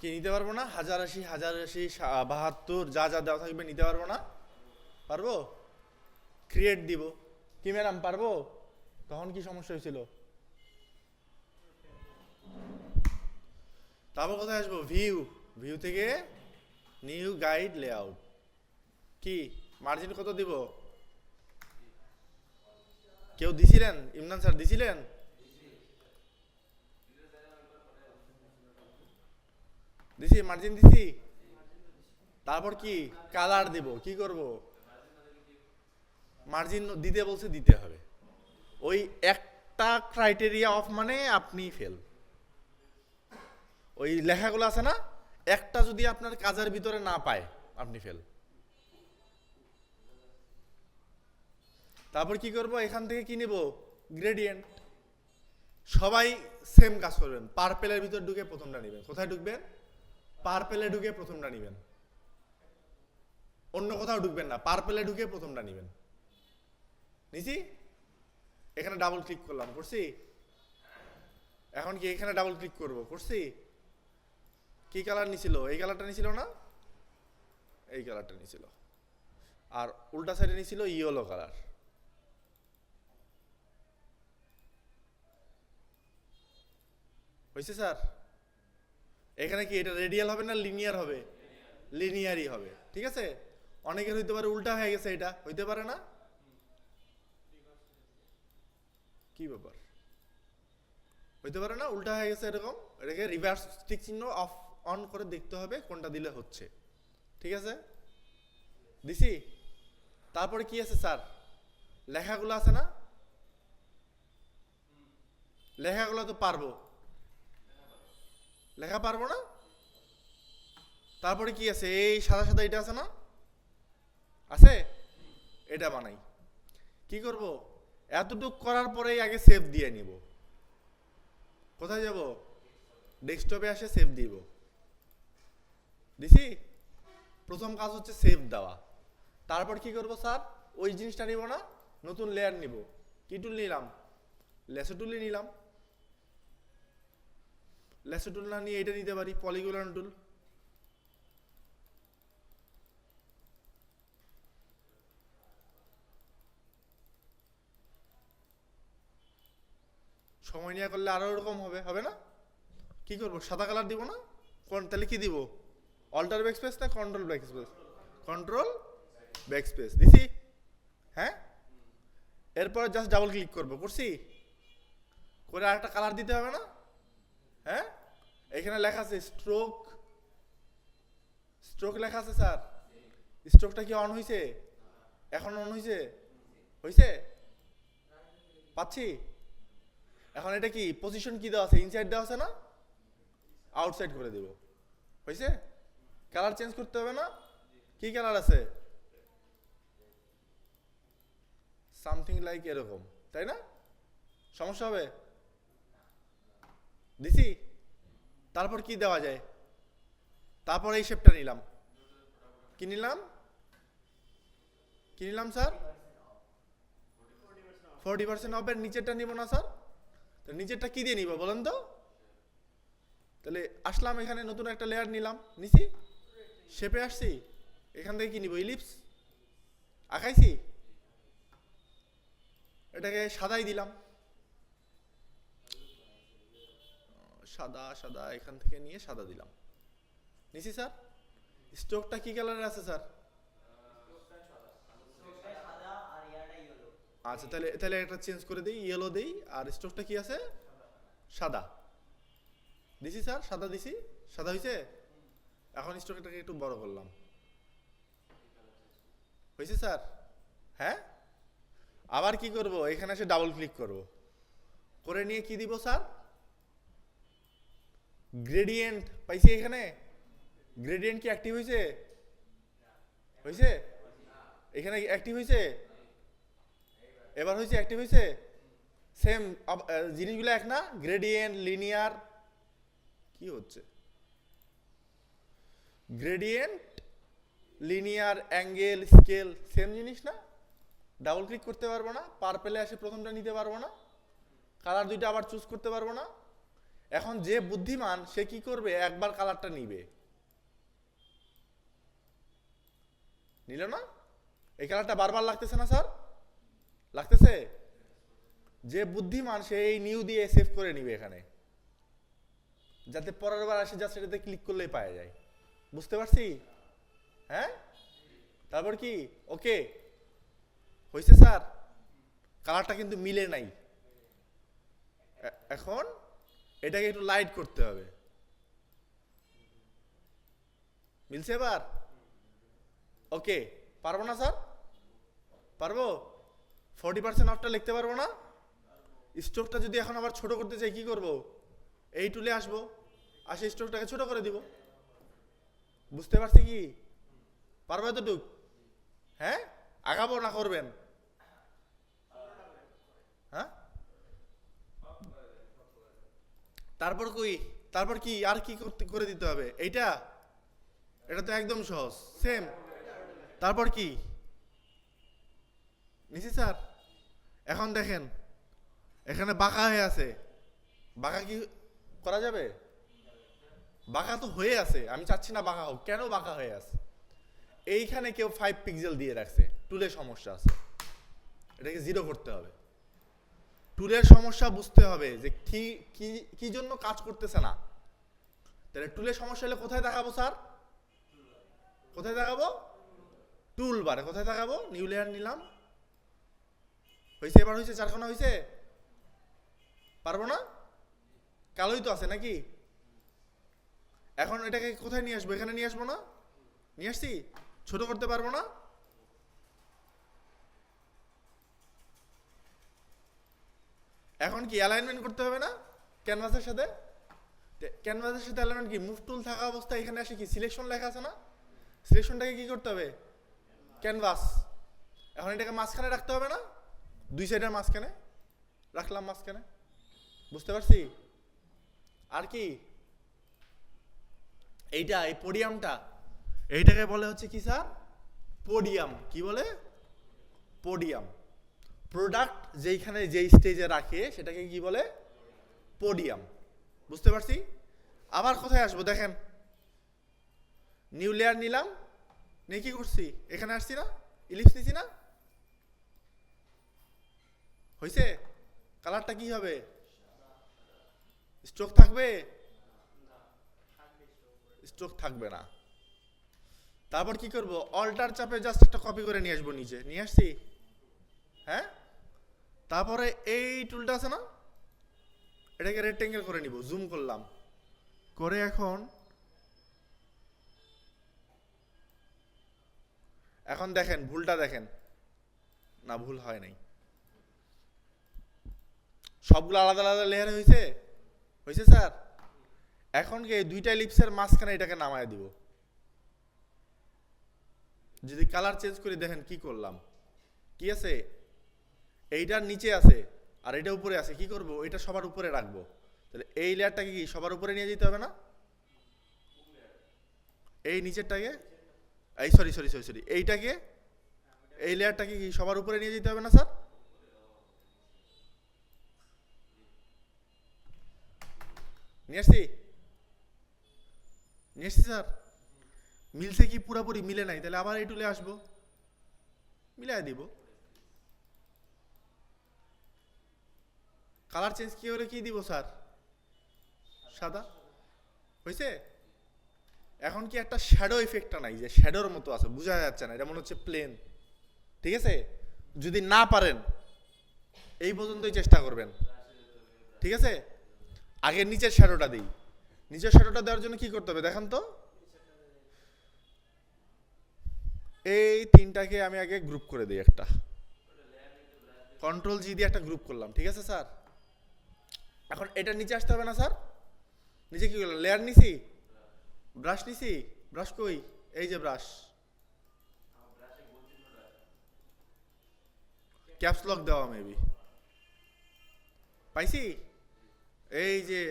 কি নিতে পারবো না? 1080, 1080, 72 যা যা দেওয়া থাকবে নিতে পারবো না? পারবো? ক্রিয়েট দিব। কি ম্যাডাম পারবো? তখন কি সমস্যা হয়েছিল? তারপর কোথায় আসবো? ভিউ। ভিউ থেকে নিউ গাইড লেআউট। কি মার্জিন কত দিব? কেউ দিছিলেন? ইমরান স্যার দিছিলেন? দিছি, মার্জিন দিছি। তারপর কি কালার দিব? কি করব? মার্জিন দিতে বলছে, দিতে হবে। ওই একটা ক্রাইটেরিয়া অফ মানে আপনি ফেল। ওই লেখাগুলো আছে না, একটা যদি আপনার কাজের ভিতরে না পায় আপনি ফেল। তারপর কি করব? এখান থেকে কি নেব? গ্রেডিয়েন্ট। সবাই সেম কাজ করবেন। পার্পেলের ভিতর ঢুকে প্রথমটা নেবেন। কোথায় ঢুকবেন? পার্পেলে ঢুকে প্রথমটা নেবেন, অন্য কোথাও ঢুকবেন না। পার্পেলে ঢুকে প্রথমটা নেবেন। নিছি। এখানে ডাবল ক্লিক করলাম, করছি। এখন কি এখানে ডাবল ক্লিক করব? করছি। কি কালার নিছিল? এই কালারটা নিছিল না? এই কালারটা নিছিল। আর উল্টা সাইডে নিছিল ইয়েলো কালার। হয়েছে স্যার? এখানে কি এটা রেডিয়াল হবে না লিনিয়ার হবে? লিনিয়ারই হবে, ঠিক আছে। অনেকের হইতে পারে উল্টা হয়ে গেছে, এটা হইতে পারে না? কি ব্যাপার? হইতে পারে না উল্টা হয়ে গেছে এরকম? এটাকে রিভার্স টিক চিহ্ন অফ অন করে দেখতে হবে কোনটা দিলে হচ্ছে, ঠিক আছে। দিছি। তারপরে কি আছে স্যার? লেখাগুলো আছে না? লেখাগুলো তো পারবো। লেখা পারবো না? তারপরে কি আছে? এই সাদা সাদা এটা আছে না? আছে। এটা বানাই। কি করব? এতটুক করার পরেই আগে সেভ দিয়ে নিব। কোথায় যাব? ডেস্কটপে আসে সেভ দিব। দিছি। প্রথম কাজ হচ্ছে সেভ দেওয়া। তারপর কি করব স্যার? ওই জিনিসটা নিব না, নতুন লেয়ার নিব। কি টুল নিলাম? লেসো টুলই নিলাম। লেসো টুল না নিয়ে এটা নিতে পারি, পলিগন টুল। সময় নিয়ে করলে আরো এরকম হবে, হবে না? কি করব? সাদা কালার দিব না? কোন তাহলে কি দিব? অল্টার ব্যাকস্পেস না কন্ট্রোল ব্যাকস্পেস? কন্ট্রোল ব্যাকস্পেস দিছি। হ্যাঁ, এরপরে জাস্ট ডাবল ক্লিক করব। করছি। করে আরেকটা কালার দিতে হবে না? হ্যাঁ, এখানে লেখা আছে স্ট্রোক। স্ট্রোক লেখা আছে স্যার। স্ট্রোকটা কি অন হয়েছে? এখন অন হয়েছে? হয়েছে? পাচ্ছি। এখন এটা কি পজিশন কি দেওয়া আছে? ইনসাইড দেওয়া আছে না? আউটসাইড করে দেব। হয়েছে? কালার চেঞ্জ করতে হবে না? কি কালার আছে? সামথিং লাইক এরকম, তাই না? সমস্যা হবে? দিছি। তারপর কি দেওয়া যায়? তারপর এই শেপটা নিলাম। কি নিলাম? কি নিলাম স্যার? 40% অফের নিচেরটা নিব না স্যার? তো নিচেরটা কি দিয়ে নিব বলেন তো? তাহলে আসলাম এখানে, নতুন একটা লেয়ার নিলাম, নিছি। শেপে আসছি। এখান থেকে কি নিব? ইলিপস আঁকাইছি। এটাকে সাদাই দিলাম। সাদা সাদা এখান থেকে নিয়ে সাদা দিলাম। নিছি স্যার। স্ট্রোকটা কি কালারের আছে স্যার? আচ্ছা, তাহলে তাহলে একটা চেঞ্জ করে দিই, ইয়েলো দিই। আর স্ট্রোকটা কি আছে? সাদা। দিছি স্যার, সাদা দিছি। সাদা হয়েছে? এখন স্ট্রোকটাকে একটু বড় করলাম। হয়েছে স্যার? হ্যাঁ। আবার কি করব? এখানে এসে ডাবল ক্লিক করব। করে নিয়ে কি দিব স্যার? গ্রেডিয়েন্ট পাইছি এখানে। গ্রেডিয়েন্ট কি অ্যাক্টিভ হয়েছে? হয়েছে? এখানে অ্যাক্টিভ হয়েছে? এবার হয়েছে? অ্যাক্টিভ হয়েছে? সেম জিনিসগুলো এক না? Gradient, linear. কি হচ্ছে? Gradient, linear, angle, scale same জিনিস না? ডাবল ক্লিক করতে পারবো না? পার্পেলে আসে প্রথমটা নিতে পারবো না? কালার দুইটা আবার চুজ করতে পারবো না? এখন যে বুদ্ধিমান সে কি করবে, একবার কালারটা নিবে, নিল না, এই কালারটা বারবার লাগতেছে না স্যার, লাগতেছে, যে বুদ্ধিমান সে এই নিউ দিয়ে সেভ করে নিবে এখানে, যাতে পরের বার আসে জাস্ট এটাতে ক্লিক করলেই পাওয়া যায়। বুঝতে পারছি? হ্যাঁ, তারপর কি ওকে হয়েছে স্যার? কালারটা কিন্তু মিলে নাই, এখন এটাকে একটু লাইট করতে হবে। মিলছে এবার? ওকে, পারবো না স্যার? পারবো? 40% অফটা লিখতে পারবো না? স্ট্রোকটা যদি এখন আবার ছোট করতে চাই কি করব? এই টুলে আসবো, আসে স্ট্রোকটাকে ছোট করে দিব। বুঝতে পারছি কি? পারবো এতটুক? হ্যাঁ, আগাবো না করবেন? হ্যাঁ, তারপর তারপর কি আর কি করতে করে দিতে হবে? এইটা, এটা তো একদম সহজ, সেম। তারপর কি নিছি স্যার? এখন দেখেন এখানে বাঁকা হয়ে আছে, বাঁকা কি করা যাবে? বাঁকা তো হয়ে আছে, আমি চাচ্ছি না বাঁকা হোক। কেন বাঁকা হয়ে আছে? এইখানে কেউ 5 পিক্সেল দিয়ে রাখছে, টুলের সমস্যা আছে, এটাকে 0 করতে হবে। টুলের সমস্যা বুঝতে হবে যে কি কি কি জন্য কাজ করতেছে না। তাহলে টুলের সমস্যা হলে কোথায় দেখাবো স্যার? কোথায় দেখাবো? টুল বারে। কোথায় দেখাবো? নিউ লেয়ার নিলাম, হয়েছে, এবার হয়েছে, চারখানা হয়েছে। পারবো না? কালোই তো আছে নাকি? এখন এটাকে কোথায় নিয়ে আসবো? এখানে নিয়ে আসবো না? নিয়ে আসছি, ছোট করতে পারবো না? এখন কি অ্যালাইনমেন্ট করতে হবে না ক্যানভাসের সাথে? ক্যানভাসের সাথে অ্যালাইনমেন্ট কি? মুভ টুল থাকা অবস্থায় এখানে আসে কি সিলেকশন লেখা আছে না? সিলেকশনটাকে কি করতে হবে? ক্যানভাস। এখন এটাকে মাঝখানে রাখতে হবে না? দুই সাইডের মাঝখানে রাখলাম, মাঝখানে। বুঝতে পারছি? আর কি এইটা, এই পোডিয়ামটা, এইটাকে বলে হচ্ছে কি স্যার? পোডিয়াম। কি বলে? পোডিয়াম। প্রোডাক্ট যেইখানে যেই স্টেজে রাখে সেটাকে কি বলে? পোডিয়াম। বুঝতে পারছি? আবার কোথায় আসবো দেখেন, নিউ লেয়ার নিলাম, নিয়ে কি করছি? এখানে আসছি না, ইলিপস নিছি না, হয়েছে? কালারটা কি হবে? স্ট্রোক থাকবে? স্ট্রোক থাকবে না। তারপর কি করব? অল্টার চাপে জাস্ট একটা কপি করে নিয়ে আসবো নিচে, নিয়ে আসছি। হ্যাঁ, তারপরে এই টুলটা আছে না, এটাকে রেক্টেঙ্গেল করে নিব, জুম করলাম, করে এখন এখন দেখেন ভুলটা দেখেন না, ভুল হয় নাই, সবগুলো আলাদা আলাদা লেয়ারে হয়েছে, হয়েছে স্যার? এখন কি এই দুইটা লিপসের মাঝখানে এটাকে নামায় দিব। যদি কালার চেঞ্জ করি দেখেন কি করলাম, কি আছে? এইটার নিচে আছে আর এটা উপরে আছে, কি করব? এটা সবার উপরে রাখবো। তাহলে এই লেয়ারটাকে কি সবার উপরে নিয়ে যেতে হবে না? এই নিচেরটাকে, এই সরি সরি সরি সরি এইটাকে, এই লেয়ারটাকে কি সবার উপরে নিয়ে যেতে হবে না স্যার? নিয়ে আসছি, নিয়ে আসছি স্যার। মিলছে কি? পুরাপুরি মিলে নাই, তাহলে আবার এই টুলে আসবো, মিলাই দিব। কালার চেঞ্জ কি করে কি দিব স্যার? সাদা হয়েছে? এখন কি একটা শ্যাডো ইফেক্টটা নাই, যে শ্যাডোর মতো আছে, বোঝা যাচ্ছে না, এটা মনে হচ্ছে প্লেন। ঠিক আছে, যদি না পারেন এই পর্যন্তই চেষ্টা করবেন। ঠিক আছে, আগে নিচের শ্যাডোটা দিই। নিচের শ্যাডোটা দেওয়ার জন্য কি করতে হবে দেখেন তো, এই তিনটাকে আমি আগে গ্রুপ করে দিই, একটা কন্ট্রোল জি দিয়ে একটা গ্রুপ করলাম। ঠিক আছে স্যার, এখন এটা নিচে আসতে হবে না স্যার? নিচে কি করলাম? লেয়ার নিছি, ব্রাশ নিছি, ব্রাশ কই? এই যে ব্রাশ, ক্যাপস লক দেওয়া মেবি, পাইছি। এই যে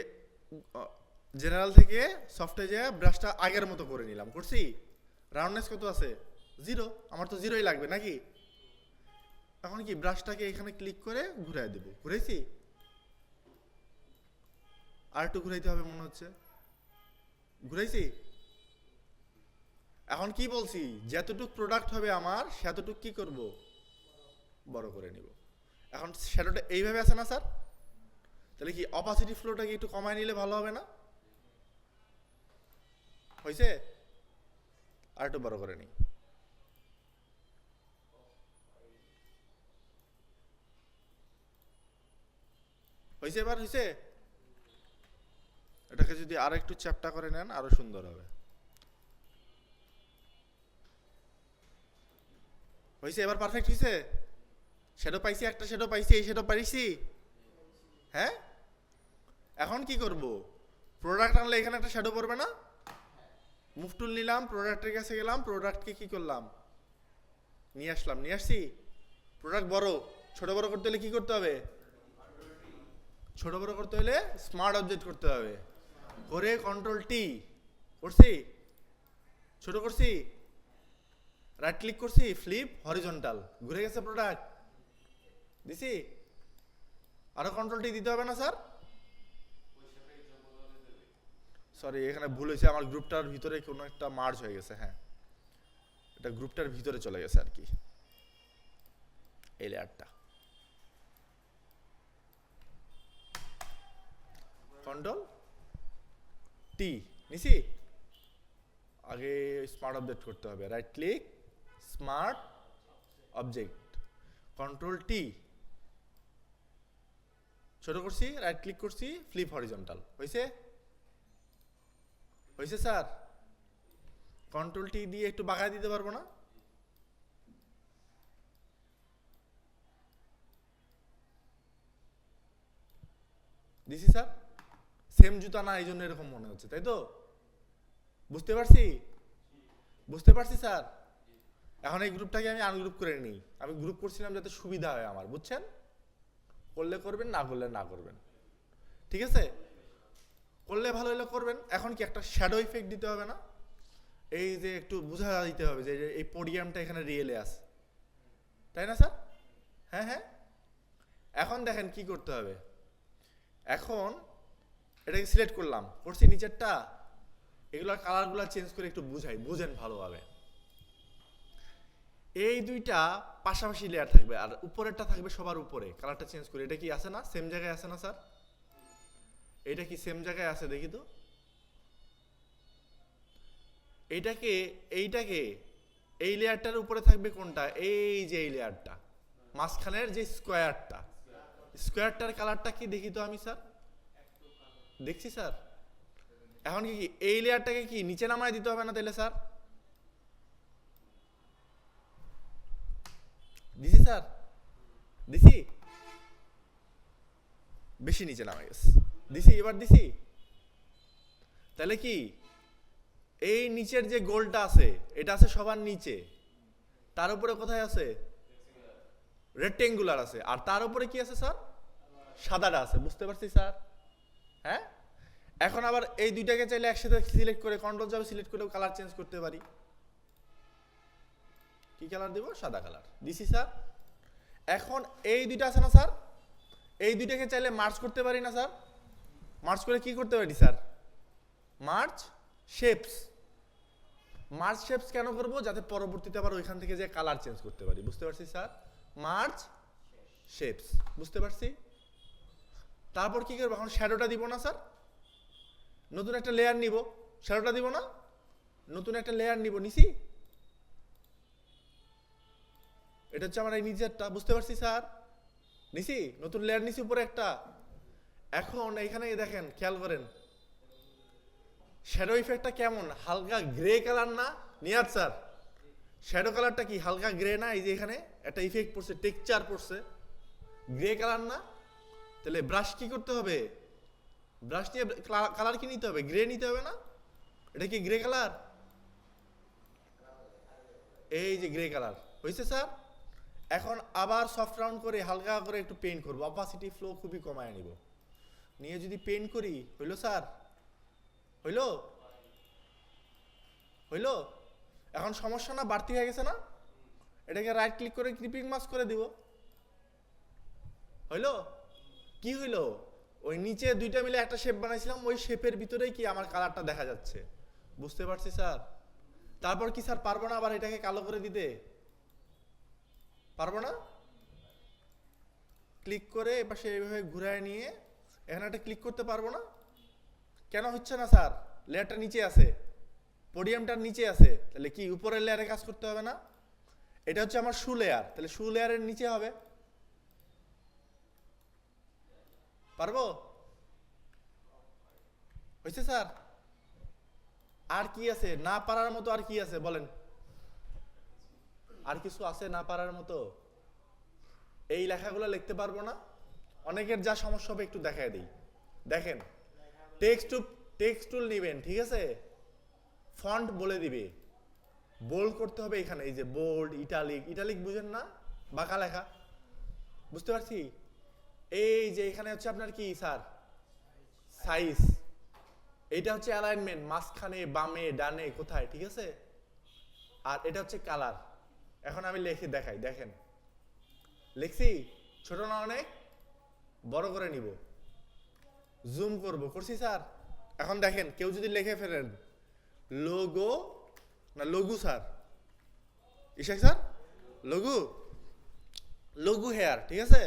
জেনারেল থেকে সফটে যে ব্রাশটা আগের মতো করে নিলাম, করছি। রাউন্ডনেস কত আছে? 0। আমার তো 0ই লাগবে নাকি? এখন কি ব্রাশটাকে এখানে ক্লিক করে ঘুরাই দেব, ঘুরেছি। আর একটু ঘুরাইতে হবে মনে হচ্ছে, ঘুরাইছি। এখন কি বলছি, যতটুক প্রোডাক্ট হবে আমার সেতটুক কি করব, বড় করে নিব। এখন শ্যাডোটা এইভাবে আছে না স্যার, তাহলে কি অপাসিটি ফ্লোটাকে একটু কমায় নিলে ভালো হবে না? হয়েছে? আর একটু বড় করে নিই। হয়েছে? এবার হয়েছে? এটাকে যদি আরো একটু চ্যাপ্টা করে নেন আরো সুন্দর হবে। হয়েছে? এবার পারফেক্ট হয়েছে? শ্যাডো পাইছি, একটা শ্যাডো পাইছি, এই শ্যাডো পাইছি। হ্যাঁ, এখন কি করব, প্রোডাক্ট আনলে এখানে একটা শ্যাডো পড়বে না? মুভ টুল নিলাম, প্রোডাক্টের কাছে গেলাম, প্রোডাক্টকে কি করলাম, নিয়ে আসলাম, নিয়ে আসছি। প্রোডাক্ট বড়, ছোট বড় করতে হলে কি করতে হবে, ছোট বড় করতে হলে স্মার্ট অবজেক্ট করতে হবে, করে কন্ট্রোল টি করছি, ছোট করছি, রাইট ক্লিক করছি, ফ্লিপ হরিজন্টাল, ঘুরে গেছে প্রোডাক্ট, দিছি। আরো কন্ট্রোল টি দিতে হবে না স্যার? সরি, এখানে ভুল হয়েছে, আমার গ্রুপটার ভিতরে কোনো একটা মার্জ হয়ে গেছে। হ্যাঁ, এটা গ্রুপটার ভিতরে চলে গেছে আর কি, এই লেয়ারটা। কন্ট্রোল টি নিছি, আগে স্মার্ট অবজেক্ট করতে হবে, right click, smart object, control T, ছোট করছি, রাইট ক্লিক করছি, ফ্লিপ হরিজন্টাল। হয়েছে? হয়েছে স্যার? কন্ট্রোল টি দিয়ে একটু বাগায় দিতে পারবো না? দিছি স্যার? সেম জুতা না, এই জন্য এরকম মনে হচ্ছে, তাই তো? বুঝতে পারছি? বুঝতে পারছি স্যার। এখন এই গ্রুপটাকে আমি আনগ্রুপ করে নিই, আমি গ্রুপ করছিলাম যাতে সুবিধা হয় আমার, বুঝছেন? করলে করবেন, না করলে না করবেন, ঠিক আছে? করলে ভালো হলে করবেন। এখন কি একটা শ্যাডো ইফেক্ট দিতে হবে না? এই যে একটু বোঝা দিতে হবে যে এই পোডিয়ামটা এখানে রিয়েলে আছে, তাই না স্যার? হ্যাঁ হ্যাঁ। এখন দেখেন কি করতে হবে, এখন এটাকে সিলেক্ট করলাম, করছি নিচেরটা, এগুলোর কালারগুলো চেঞ্জ করে একটু বুঝাই, বুঝেন ভালোভাবে। এই দুইটা পাশাপাশি লেয়ার থাকবে, আর উপরেরটা থাকবে সবার উপরে, কালারটা চেঞ্জ করে। এটা কি আছে না, সেম জায়গায় আছে না স্যার? এটা কি সেম জায়গায় আছে, দেখি তো। এইটাকে এইটাকে এই লেয়ারটার উপরে থাকবে কোনটা, এই যে এই লেয়ারটা, মাঝখানের যে স্কোয়ারটা, স্কোয়ারটার কালারটা কি দেখি তো আমি স্যার, দেখছি স্যার। এখন কি এই লেয়ারটাকে কি নিচে নামায় দিতে হবে না তাহলে স্যার? দিছি স্যার, দিছি, বেশি নিচে নামাই গেছে, দিছি, এবার দিছি। তাহলে কি এই নিচের যে গোলটা আছে এটা আছে সবার নিচে, তার উপরে কোথায় আছে, রেক্টেঙ্গুলার আছে, আর তার উপরে কি আছে স্যার, সাদাটা আছে। বুঝতে পারছি স্যার? হ্যাঁ। এখন আবার এই দুইটাকে চাইলে একসাথে সিলেক্ট করে কন্ট্রোল যাবে, সিলেক্ট করে কালার চেঞ্জ করতে পারি। কি কালার দেব, সাদা কালার দিছি স্যার। এখন এই দুইটা আছে না স্যার, এই দুইটাকে চাইলে মার্জ করতে পারি না স্যার? মার্জ করে কি করতে পারি sir, merge shapes. Merge shapes কেন করব, যাতে পরবর্তীতে আবার ওইখান থেকে যে কালার চেঞ্জ করতে পারি। বুঝতে পারছি স্যার? মার্জ শেপস, বুঝতে পারছি। তারপর কি করবো, এখন শ্যাডোটা দিব না স্যার, নতুন একটা লেয়ার নিব, শ্যাডোটা দিব না, নতুন একটা লেয়ার নিব, নিছি। এটা হচ্ছে আমার এই নিচেরটা, বুঝতে পারছি স্যার? নিছি, নতুন লেয়ার নিছি উপরে একটা। এখন এইখানে দেখেন, খেয়াল করেন শ্যাডো ইফেক্টটা কেমন, হালকা গ্রে কালার না নিয়াত স্যার? শ্যাডো কালারটা কি হালকা গ্রে না? এই যে এখানে একটা ইফেক্ট পড়ছে, টেক্সচার পড়ছে, গ্রে কালার না? তাহলে ব্রাশ কি করতে হবে, ব্রাশ নিয়ে কালার কি নিতে হবে, গ্রে নিতে হবে না? এটা কি গ্রে কালার? এই যে গ্রে কালার হয়েছে স্যার। এখন আবার সফট রাউন্ড করে হালকা করে একটু পেইন্ট করবো, অপাসিটি ফ্লো খুবই কমায় নিব, নিয়ে যদি পেইন্ট করি, হইলো স্যার? হইলো? হইলো? এখন সমস্যা না, বাড়তি হয়ে গেছে না? এটাকে রাইট ক্লিক করে ক্লিপিং মাস্ক করে দিব, হইলো? কি হইলো, ওই নিচে দুইটা মিলে একটা শেপ বানাইছিলাম, ওই শেপের ভিতরেই কি আমার কালারটা দেখা যাচ্ছে। বুঝতে পারছি স্যার? তারপর কি স্যার পারবো না আবার এটাকে কালো করে দিতে? পারবো না? ক্লিক করে এপাশে এইভাবে ঘুরায় নিয়ে এখানে একটা ক্লিক করতে পারবো না? কেন হচ্ছে না স্যার? লেয়ারটা নিচে আছে, পোডিয়ামটার নিচে আছে, তাহলে কি উপরের লেয়ারে কাজ করতে হবে না? এটা হচ্ছে আমার শু লেয়ার, তাহলে শু লেয়ারের নিচে হবে। পারবো? হয়েছে স্যার? আর কি আছে না পারার মতো? আর কি আছে বলেন? আর কিছু আছে না পারার মতো? এই লেখাগুলো লিখতে পারবো না। অনেকের যা সমস্যা হবে একটু দেখায় দিই। দেখেন, টেক্সট টুল নিবেন, ঠিক আছে? ফন্ট বলে দিবে, বোল্ড করতে হবে এখানে, এই যে বোল্ড, ইটালিক বুঝেন না? বাঁকা লেখা, বুঝতে পারছি? এই যে এখানে হচ্ছে আপনার কি স্যার? সাইজ। এইটা হচ্ছে অ্যালাইনমেন্ট, মাঝখানে, বামে, ডানে, কোথায়, ঠিক আছে? আর এটা হচ্ছে কালার। এখন আমি লিখে দেখাই, দেখেন লিখছি, ছোট না অনেক? বড় করে নিব, জুম করব, করছি স্যার? এখন দেখেন, কেউ যদি লিখে ফেলেন লোগো, না লঘু স্যার, ইশাক স্যার, লঘু হেয়ার, ঠিক আছে?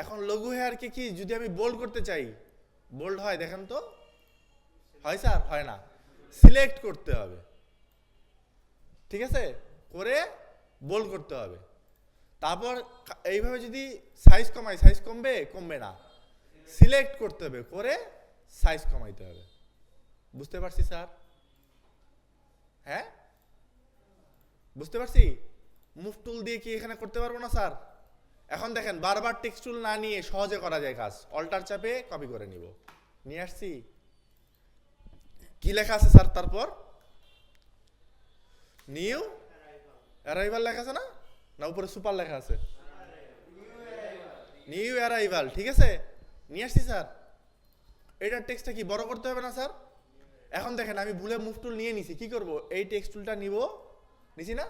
এখন লঘু হেয়ারকে কি যদি আমি বোল্ড করতে চাই, বোল্ড হয়? দেখেন তো, হয় স্যার? হয় না। সিলেক্ট করতে হবে, ঠিক আছে? করে বোল্ড করতে হবে। তারপর এইভাবে যদি সাইজ কমাই, সাইজ কমবে না। সিলেক্ট করতে হবে, করে সাইজ কমাইতে হবে। বুঝতে পারছি স্যার? হ্যাঁ, বুঝতে পারছি। মুভ টুল দিয়ে কি এখানে করতে পারবো না স্যার? এখন দেখেন, বারবার টেক্সট টুল না নিয়ে সহজে করা যায় কাজ। অল্টার চাপে কপি করে নিব, নিয়ে আসছি। কি লেখা আছে স্যার? তারপর নিউ অ্যারাইভাল লেখা আছে না? না উপরে সুপার লেখা আছে? নিউ অ্যারাইভাল, ঠিক আছে, নিয়ে আসছি স্যার। এটার টেক্সটটা কি বড় করতে হবে না স্যার? এখন দেখেন, আমি ভুলে মুভ টুল নিয়ে নিছি, কি করব? এই টেক্সট টুলটা নিছি না?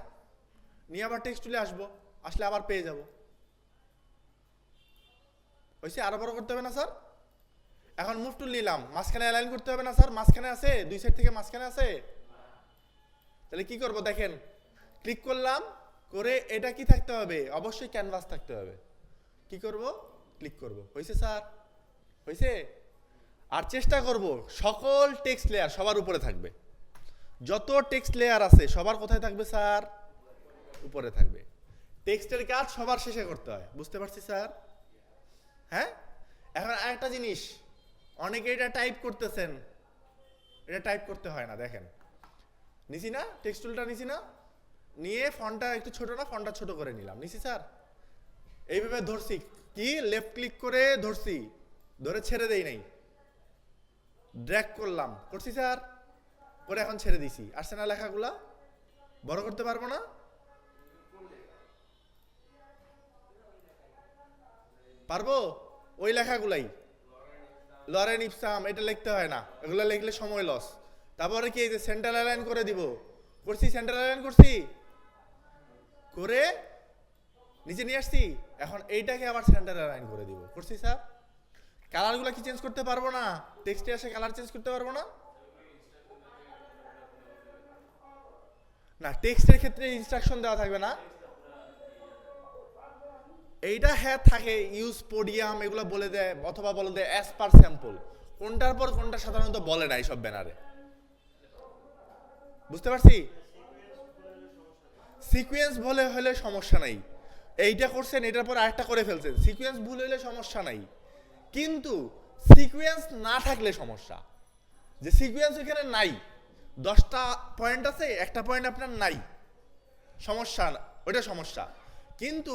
নিয়ে আবার টেক্সট টুলে আসবো, আসলে আবার পেয়ে যাব। হয়েছে? আরো বড় করতে হবে না স্যার? এখন মুভ টুল নিলাম, মাঝখানে অ্যালাইন করতে হবে না স্যার? মাঝখানে আছে, দুই সাইড থেকে মাঝখানে আছে। তাহলে কি করব? দেখেন, ক্লিক করলাম, করে এটা কি থাকতে হবে? অবশ্যই ক্যানভাস থাকতে হবে। কি করব? ক্লিক করব। হয়েছে স্যার? হয়েছে? আর চেষ্টা করব সকল টেক্সট লেয়ার সবার উপরে থাকবে। যত টেক্সট লেয়ার আছে সবার কোথায় থাকবে স্যার? উপরে থাকবে। টেক্সটের কাজ সবার শেষে করতে হয়। বুঝতে পারছি স্যার? হ্যাঁ। এখন আরেকটা জিনিস, অনেকে এটা টাইপ করতেছেন, এটা টাইপ করতে হয় না। দেখেন, নিছি না টেক্সট টুলটা? নিছি না? নিয়ে ফন্টটা একটু ছোট না, ফন্টটা ছোট করে নিলাম, নিছি স্যার? এইভাবে ধরছি, কি লেফট ক্লিক করে ধরছি, ধরে ছেড়ে দেই নাই, ড্র্যাগ করলাম, করছি স্যার? করে এখন ছেড়ে দিছি। আসছে না লেখাগুলা? বড় করতে পারবো না? পারবো? ওই লেখাগুলাই, লরেন ইপসাম, এটা লিখতে হয় না, এগুলো লিখলে সময় লস। তারপরে কি, এই যে সেন্টার অ্যালাইন করে দিব, করছি, সেন্টার অ্যালাইন করছি, করে নিচে নিয়ে আসছি। এখন এইটাকে আবার সেন্টার অ্যালাইন করে দিব, করছি স্যার? কালারগুলো কি চেঞ্জ করতে পারবো না? টেক্সটে আসে কালার চেঞ্জ করতে পারবো না? না, টেক্সটের ক্ষেত্রে ইনস্ট্রাকশন দেওয়া থাকবে না। এইটা হ্যাঁ থাকে, ইউজ পোডিয়াম এগুলো বলে দেয়, অথবা বলে দেয় অ্যাজ পার স্যাম্পল। কোনটার পর কোনটা সাধারণত বলে না এইসব ব্যানারে। বুঝতে পারছি? সিকোয়েন্স বলে হলে সমস্যা নাই। এইটা করছেন, এটার পর আরেকটা করে ফেলছেন, সিকোয়েন্স ভুল হলে সমস্যা নাই। কিন্তু সিকোয়েন্স না থাকলে সমস্যা। যে সিকোয়েন্স এখানে নাই, 10টা পয়েন্ট আছে, একটা পয়েন্ট আপনার নাই, সমস্যা না, ওইটা সমস্যা। কিন্তু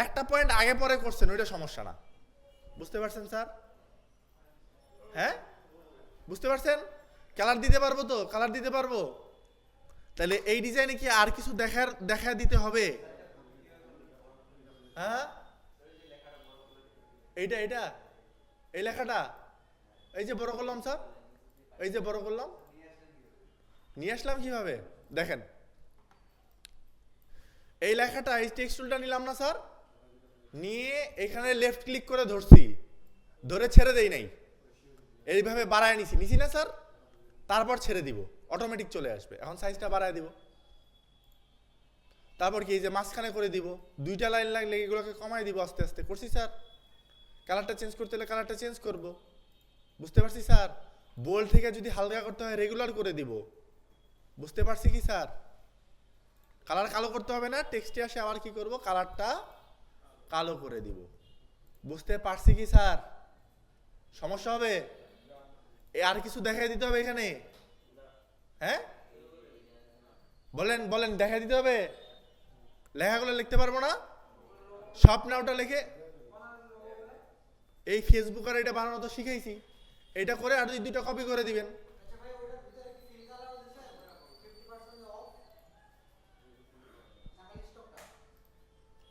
একটা পয়েন্ট আগে পরে করছেন, ওইটা সমস্যা না। বুঝতে পারছেন স্যার? হ্যাঁ, বুঝতে পারছেন? কালার দিতে পারবো তো? কালার দিতে পারবো? তাহলে এই ডিজাইনে কি আর কিছু দেখা দিতে হবে? হ্যাঁ, এইটা এই লেখাটা, এই যে বড় করলাম স্যার, এই যে বড় করলাম, নিয়ে আসলাম কিভাবে? দেখেন, এই লেখাটা, এই টেক্সট টুলটা নিলাম না স্যার? নিয়ে এখানে লেফট ক্লিক করে ধরছি, ধরে ছেড়ে দেই নাই, এইভাবে বাড়ায় নিছি না স্যার, তারপর ছেড়ে দিব, অটোমেটিক চলে আসবে। এখন সাইজটা বাড়ায় দিব, তারপর কি এই যে মাঝখানে করে দিব, দুইটা লাইন লাগলে এগুলোকে কমাই দিব আস্তে আস্তে। করছি স্যার? কালারটা চেঞ্জ করতে হলে কালারটা চেঞ্জ করব, বুঝতে পারছি স্যার? বোল্ড থেকে যদি হালকা করতে হয় রেগুলার করে দিব, বুঝতে পারছি কি স্যার? কালার কালো করতে হবে না, টেক্সটে আসে আবার কি করব, কালারটা কালো করে দিব, বুঝতে পারছি কি স্যার? সমস্যা হবে? আর কিছু দেখাই দিতে হবে এখানে? হ্যাঁ বলেন বলেন, দেখাই দিতে হবে? লেখাগুলো লিখতে পারবো না? সব না ওটা লিখে এই ফেসবুক আর এটা বানানো তো শিখাইছি, এটা করে আর দুইটা কপি করে দিবেন।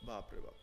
বাপরে বাপ।